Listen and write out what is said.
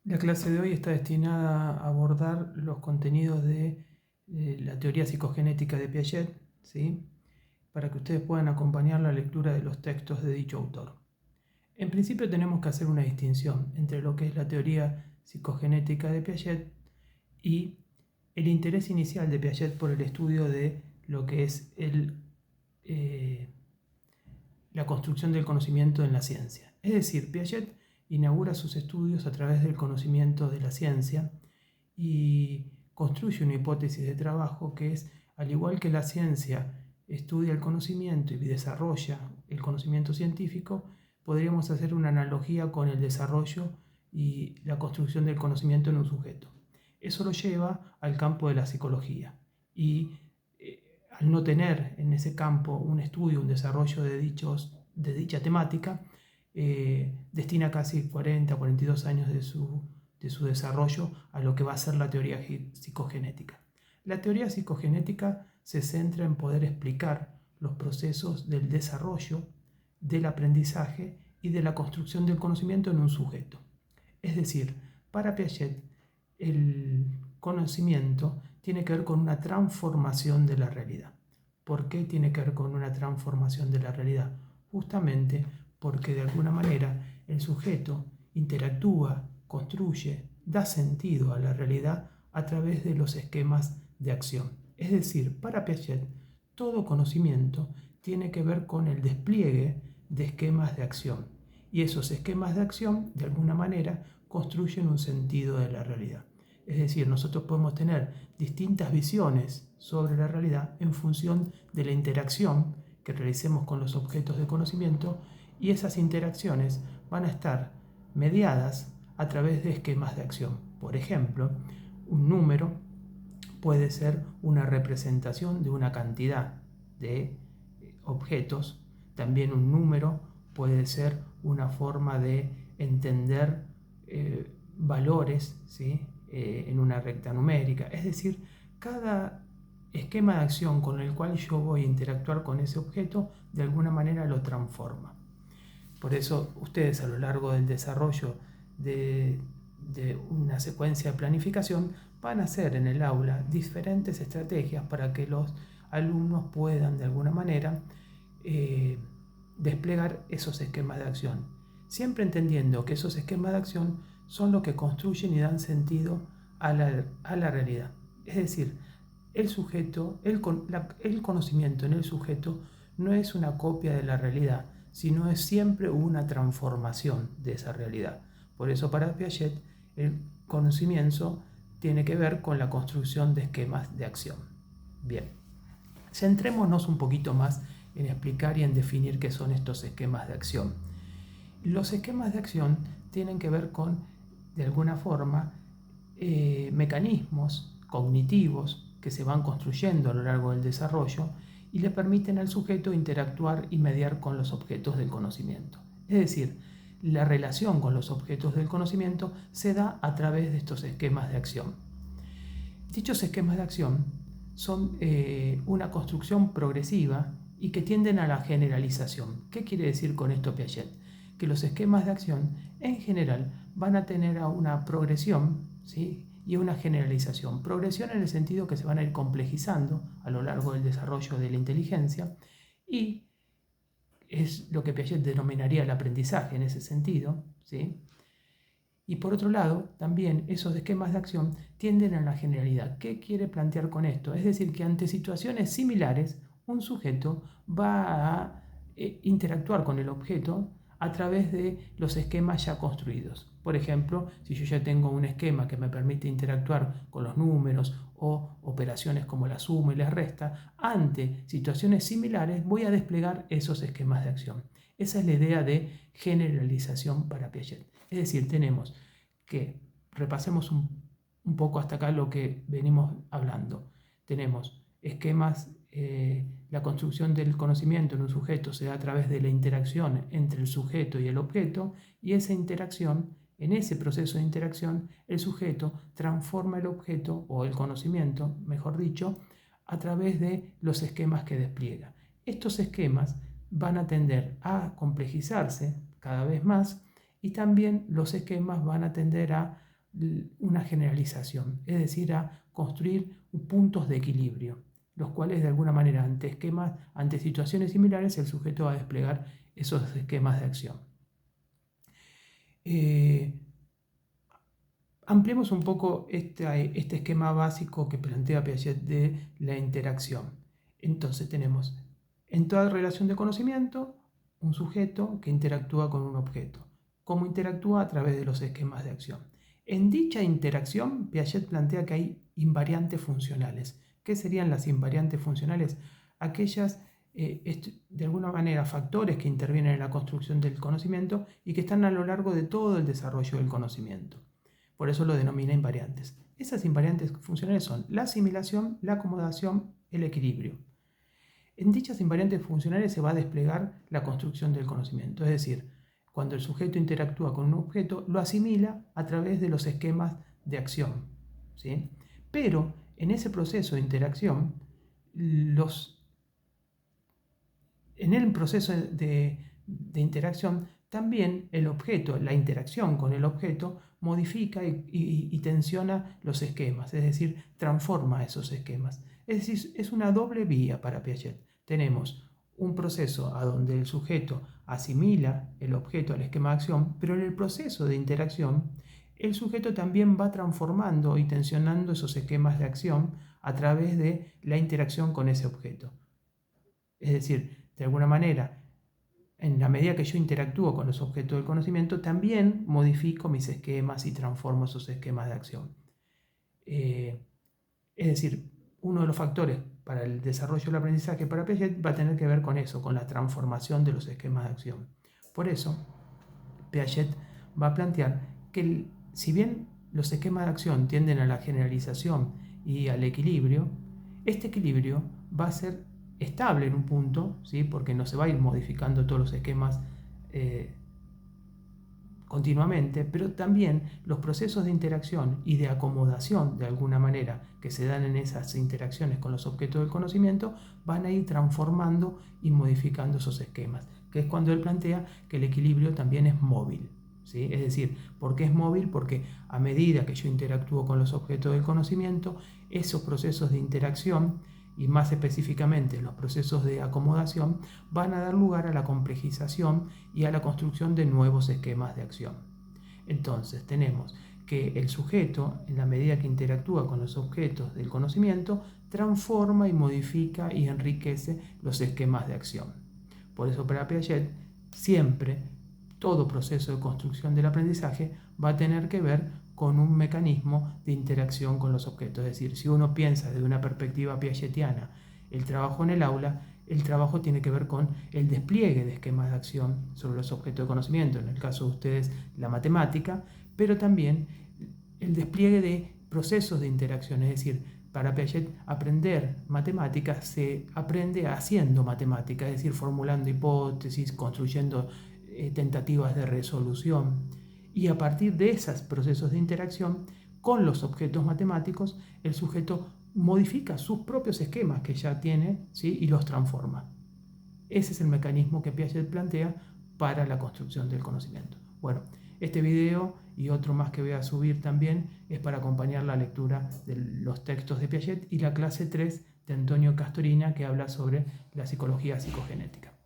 La clase de hoy está destinada a abordar los contenidos de la teoría psicogenética de Piaget, ¿sí? Para que ustedes puedan acompañar la lectura de los textos de dicho autor. En principio tenemos que hacer una distinción entre lo que es la teoría psicogenética de Piaget y el interés inicial de Piaget por el estudio de lo que es eh, la construcción del conocimiento en la ciencia. Es decir, Piaget inaugura sus estudios a través del conocimiento de la ciencia y construye una hipótesis de trabajo que es, al igual que la ciencia estudia el conocimiento y desarrolla el conocimiento científico, podríamos hacer una analogía con el desarrollo y la construcción del conocimiento en un sujeto. Eso lo lleva al campo de la psicología y al no tener en ese campo un estudio, un desarrollo de dicha temática, destina casi 40, 42 años de su desarrollo a lo que va a ser la teoría psicogenética. La teoría psicogenética se centra en poder explicar los procesos del desarrollo, del aprendizaje y de la construcción del conocimiento en un sujeto. Es decir, para Piaget, el conocimiento tiene que ver con una transformación de la realidad. ¿Por qué tiene que ver con una transformación de la realidad? Justamente porque de alguna manera el sujeto interactúa, construye, da sentido a la realidad a través de los esquemas de acción. Es decir, para Piaget, todo conocimiento tiene que ver con el despliegue de esquemas de acción. Y esos esquemas de acción, de alguna manera, construyen un sentido de la realidad. Es decir, nosotros podemos tener distintas visiones sobre la realidad en función de la interacción que realicemos con los objetos de conocimiento, y esas interacciones van a estar mediadas a través de esquemas de acción. Por ejemplo, un número puede ser una representación de una cantidad de objetos. También un número puede ser una forma de entender valores, ¿sí? En una recta numérica. Es decir, cada esquema de acción con el cual yo voy a interactuar con ese objeto, de alguna manera lo transforma. Por eso ustedes a lo largo del desarrollo de una secuencia de planificación van a hacer en el aula diferentes estrategias para que los alumnos puedan de alguna manera desplegar esos esquemas de acción, siempre entendiendo que esos esquemas de acción son los que construyen y dan sentido a la realidad. Es decir, el conocimiento en el sujeto no es una copia de la realidad, sino es siempre una transformación de esa realidad. Por eso para Piaget el conocimiento tiene que ver con la construcción de esquemas de acción. Bien, centrémonos un poquito más en explicar y en definir qué son estos esquemas de acción. Los esquemas de acción tienen que ver con, de alguna forma, mecanismos cognitivos que se van construyendo a lo largo del desarrollo y le permiten al sujeto interactuar y mediar con los objetos del conocimiento. Es decir, la relación con los objetos del conocimiento se da a través de estos esquemas de acción. Dichos esquemas de acción son una construcción progresiva y que tienden a la generalización. ¿Qué quiere decir con esto Piaget? Que los esquemas de acción en general van a tener una progresión, ¿sí? Y una generalización. Progresión en el sentido que se van a ir complejizando a lo largo del desarrollo de la inteligencia, y es lo que Piaget denominaría el aprendizaje en ese sentido, ¿sí? Y por otro lado, también esos esquemas de acción tienden a la generalidad. ¿Qué quiere plantear con esto? Es decir, que ante situaciones similares, un sujeto va a interactuar con el objeto a través de los esquemas ya construidos. Por ejemplo, si yo ya tengo un esquema que me permite interactuar con los números o operaciones como la suma y la resta, ante situaciones similares voy a desplegar esos esquemas de acción. Esa es la idea de generalización para Piaget. Es decir, tenemos que, repasemos un poco hasta acá lo que venimos hablando. Tenemos esquemas, la construcción del conocimiento en un sujeto se da a través de la interacción entre el sujeto y el objeto, y esa interacción, en ese proceso de interacción, el sujeto transforma el objeto o el conocimiento, mejor dicho, a través de los esquemas que despliega. Estos esquemas van a tender a complejizarse cada vez más, y también los esquemas van a tender a una generalización, es decir, a construir puntos de equilibrio, los cuales de alguna manera ante situaciones similares el sujeto va a desplegar esos esquemas de acción. Ampliemos un poco este esquema básico que plantea Piaget de la interacción. Entonces tenemos en toda relación de conocimiento un sujeto que interactúa con un objeto. ¿Cómo interactúa? A través de los esquemas de acción. En dicha interacción, Piaget plantea que hay invariantes funcionales. ¿Qué serían las invariantes funcionales? Aquellas, de alguna manera, factores que intervienen en la construcción del conocimiento y que están a lo largo de todo el desarrollo del conocimiento. Por eso lo denomina invariantes. Esas invariantes funcionales son la asimilación, la acomodación, el equilibrio. En dichas invariantes funcionales se va a desplegar la construcción del conocimiento, es decir, cuando el sujeto interactúa con un objeto, lo asimila a través de los esquemas de acción, ¿sí? Pero en ese proceso de interacción, en el proceso de interacción, también el objeto, la interacción con el objeto, modifica y tensiona los esquemas, es decir, transforma esos esquemas. Es decir, es una doble vía para Piaget. Tenemos un proceso a donde el sujeto asimila el objeto al esquema de acción, pero en el proceso de interacción, el sujeto también va transformando y tensionando esos esquemas de acción a través de la interacción con ese objeto. Es decir, de alguna manera, en la medida que yo interactúo con los objetos del conocimiento, también modifico mis esquemas y transformo esos esquemas de acción. Es decir, uno de los factores para el desarrollo del aprendizaje para Piaget va a tener que ver con eso, con la transformación de los esquemas de acción. Por eso, Piaget va a plantear que si bien los esquemas de acción tienden a la generalización y al equilibrio, este equilibrio va a ser estable en un punto, ¿sí? Porque no se va a ir modificando todos los esquemas continuamente, pero también los procesos de interacción y de acomodación de alguna manera que se dan en esas interacciones con los objetos del conocimiento van a ir transformando y modificando esos esquemas, que es cuando él plantea que el equilibrio también es móvil, ¿sí? Es decir, ¿por qué es móvil? Porque a medida que yo interactúo con los objetos del conocimiento, esos procesos de interacción y más específicamente los procesos de acomodación van a dar lugar a la complejización y a la construcción de nuevos esquemas de acción. Entonces tenemos que el sujeto, en la medida que interactúa con los objetos del conocimiento, transforma y modifica y enriquece los esquemas de acción. Por eso para Piaget siempre todo proceso de construcción del aprendizaje va a tener que ver con un mecanismo de interacción con los objetos. Es decir, si uno piensa desde una perspectiva piagetiana el trabajo en el aula, el trabajo tiene que ver con el despliegue de esquemas de acción sobre los objetos de conocimiento, en el caso de ustedes la matemática, pero también el despliegue de procesos de interacción, es decir, para Piaget aprender matemáticas se aprende haciendo matemática, es decir, formulando hipótesis, construyendo tentativas de resolución. Y a partir de esos procesos de interacción con los objetos matemáticos, el sujeto modifica sus propios esquemas que ya tiene, ¿sí? Y los transforma. Ese es el mecanismo que Piaget plantea para la construcción del conocimiento. Bueno, este video y otro más que voy a subir también es para acompañar la lectura de los textos de Piaget y la clase 3 de Antonio Castorina que habla sobre la psicología psicogenética.